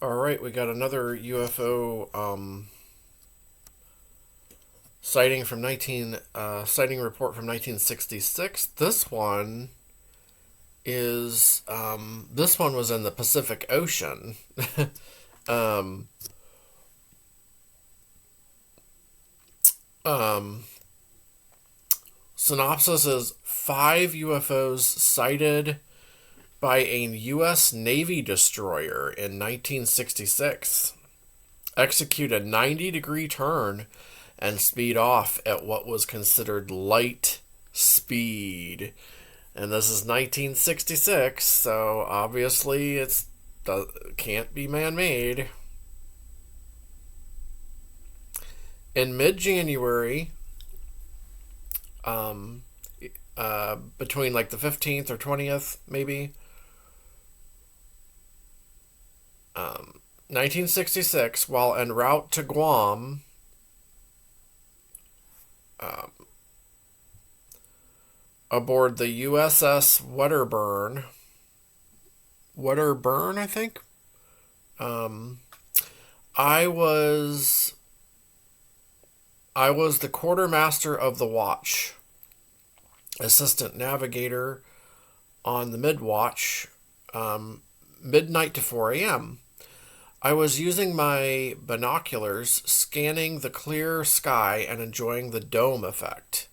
All right, we got another UFO sighting from 19 sighting report from 1966. This one was in the Pacific Ocean. um, um, Synopsis is 5 UFOs sighted by a U.S. Navy destroyer in 1966. Execute a 90-degree turn and speed off at what was considered light speed. And this is 1966, so obviously it can't be man-made. In mid-January, between like the 15th or 20th, maybe, 1966, while en route to Guam, um, aboard the USS Wedderburn, I think. Um, I was I was the quartermaster of the watch, assistant navigator on the mid-watch, midnight to 4 a.m. I was using my binoculars, scanning the clear sky and enjoying the dome effect.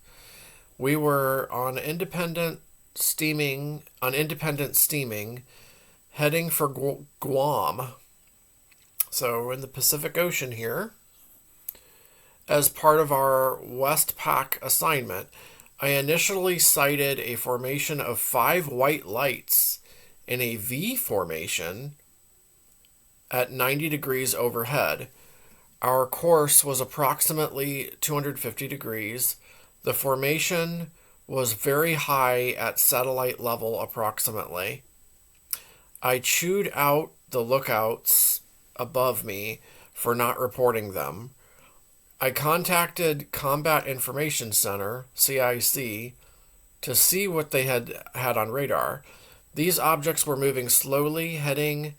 We were on independent steaming, heading for Guam. So we're in the Pacific Ocean here. As part of our Westpac assignment, I initially sighted a formation of 5 white lights in a V formation at 90 degrees overhead. Our course was approximately 250 degrees. The formation was very high at satellite level approximately. I chewed out the lookouts above me for not reporting them. I contacted Combat Information Center, CIC, to see what they had on radar. These objects were moving slowly, heading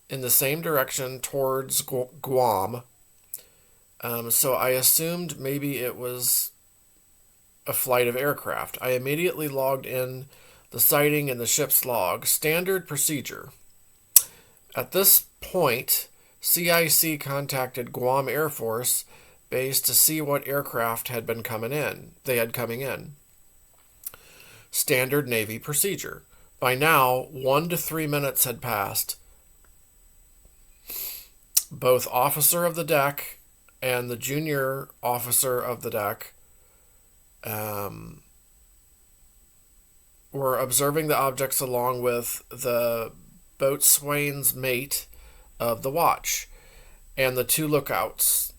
in the same direction towards Guam. So I assumed maybe it was a flight of aircraft. I immediately logged in the sighting in the ship's log. Standard procedure. At this point, CIC contacted Guam Air Force Base to see what aircraft had been coming in. Standard Navy procedure. By now, 1 to 3 minutes had passed. Both officer of the deck and the junior officer of the deck were observing the objects along with the boatswain's mate of the watch and the 2 lookouts.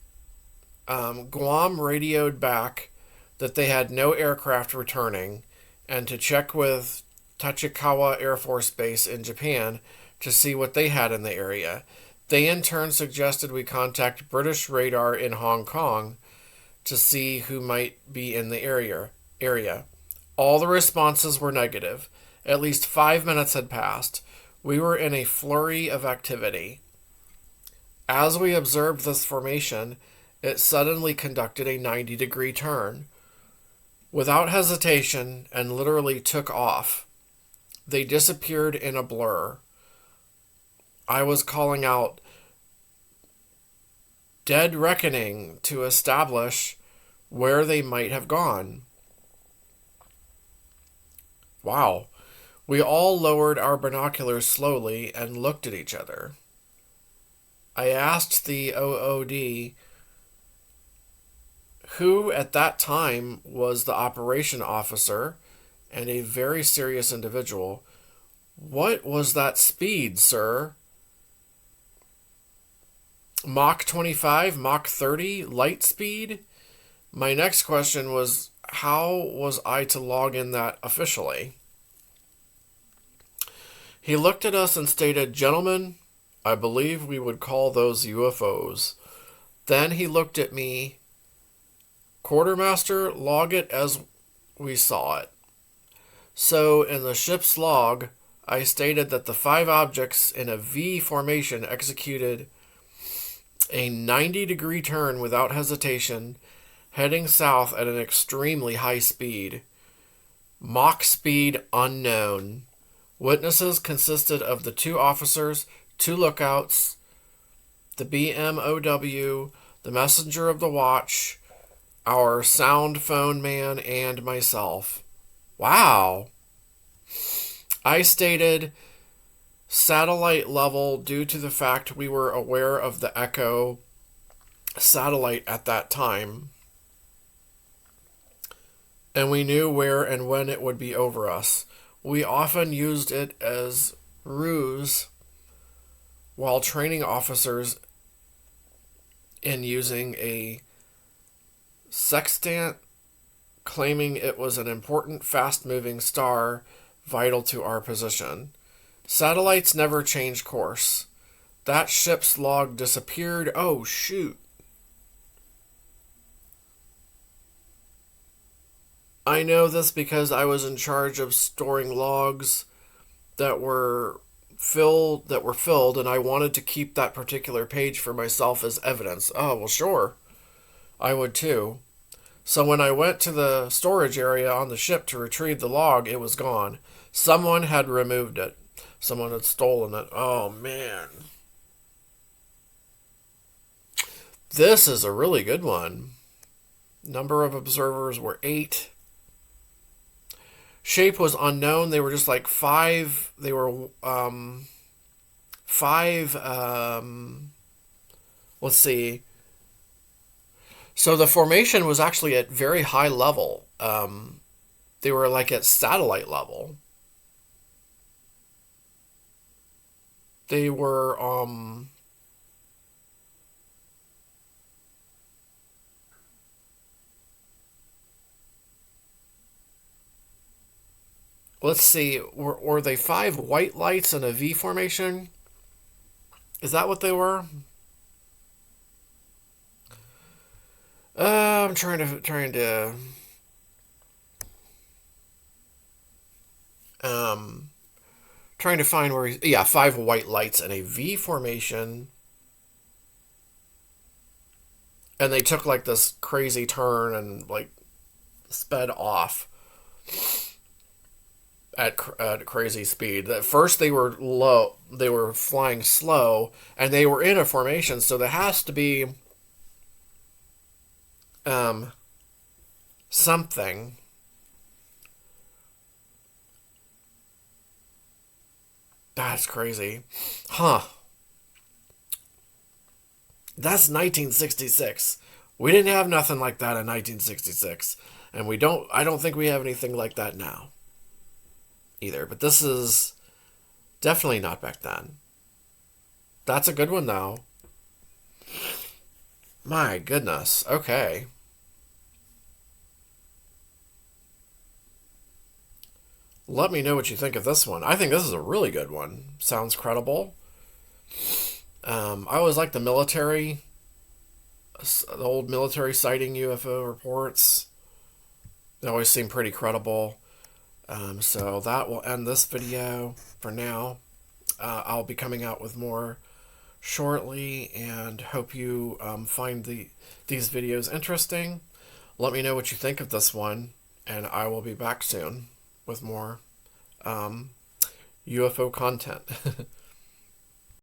Guam radioed back that they had no aircraft returning and to check with Tachikawa Air Force Base in Japan to see what they had in the area. They in turn suggested we contact British radar in Hong Kong to see who might be in the area. All the responses were negative. At least 5 minutes had passed. We were in a flurry of activity. As we observed this formation, it suddenly conducted a 90-degree turn. Without hesitation, and literally took off. They disappeared in a blur. I was calling out, "Dead reckoning," to establish where they might have gone. Wow. We all lowered our binoculars slowly and looked at each other. I asked the OOD, who at that time was the operation officer and a very serious individual, "What was that speed, sir? Mach 25, Mach 30, light speed?" My next question was, how was I to log in that officially? He looked at us and stated, "Gentlemen, I believe we would call those UFOs." Then he looked at me, "Quartermaster, log it as we saw it." So in the ship's log, I stated that the 5 objects in a V formation executed a 90-degree turn without hesitation, heading south at an extremely high speed. Mach speed unknown. Witnesses consisted of the 2 officers, 2 lookouts, the BMOW, the messenger of the watch, our sound phone man, and myself. Wow. I stated satellite level due to the fact we were aware of the Echo satellite at that time, and we knew where and when it would be over us. We often used it as ruse while training officers in using a sextant, claiming it was an important fast-moving star vital to our position. Satellites never change course. That ship's log disappeared. Oh, shoot. I know this because I was in charge of storing logs that were filled, and I wanted to keep that particular page for myself as evidence. Oh, well, sure. I would too. So when I went to the storage area on the ship to retrieve the log, it was gone. Someone had removed it. Someone had stolen it. Oh, man. This is a really good one. Number of observers were 8. Shape was unknown. They were just like 5. They were 5. Let's see. So the formation was actually at very high level. They were like at satellite level. They were let's see, were they 5 white lights in a V formation? Is that what they were? I'm trying to find where he's, yeah, 5 white lights in a V formation. And they took like this crazy turn and like sped off at crazy speed. At first they were low, they were flying slow, and they were in a formation, so there has to be something. That's crazy. Huh. That's 1966. We didn't have nothing like that in 1966. And I don't think we have anything like that now either. But this is definitely not back then. That's a good one though. My goodness. Okay. Let me know what you think of this one. I think this is a really good one. Sounds credible. I always like the old military sighting UFO reports. They always seem pretty credible. So that will end this video for now. I'll be coming out with more shortly, and hope you find these videos interesting. Let me know what you think of this one, and I will be back soon with more UFO content.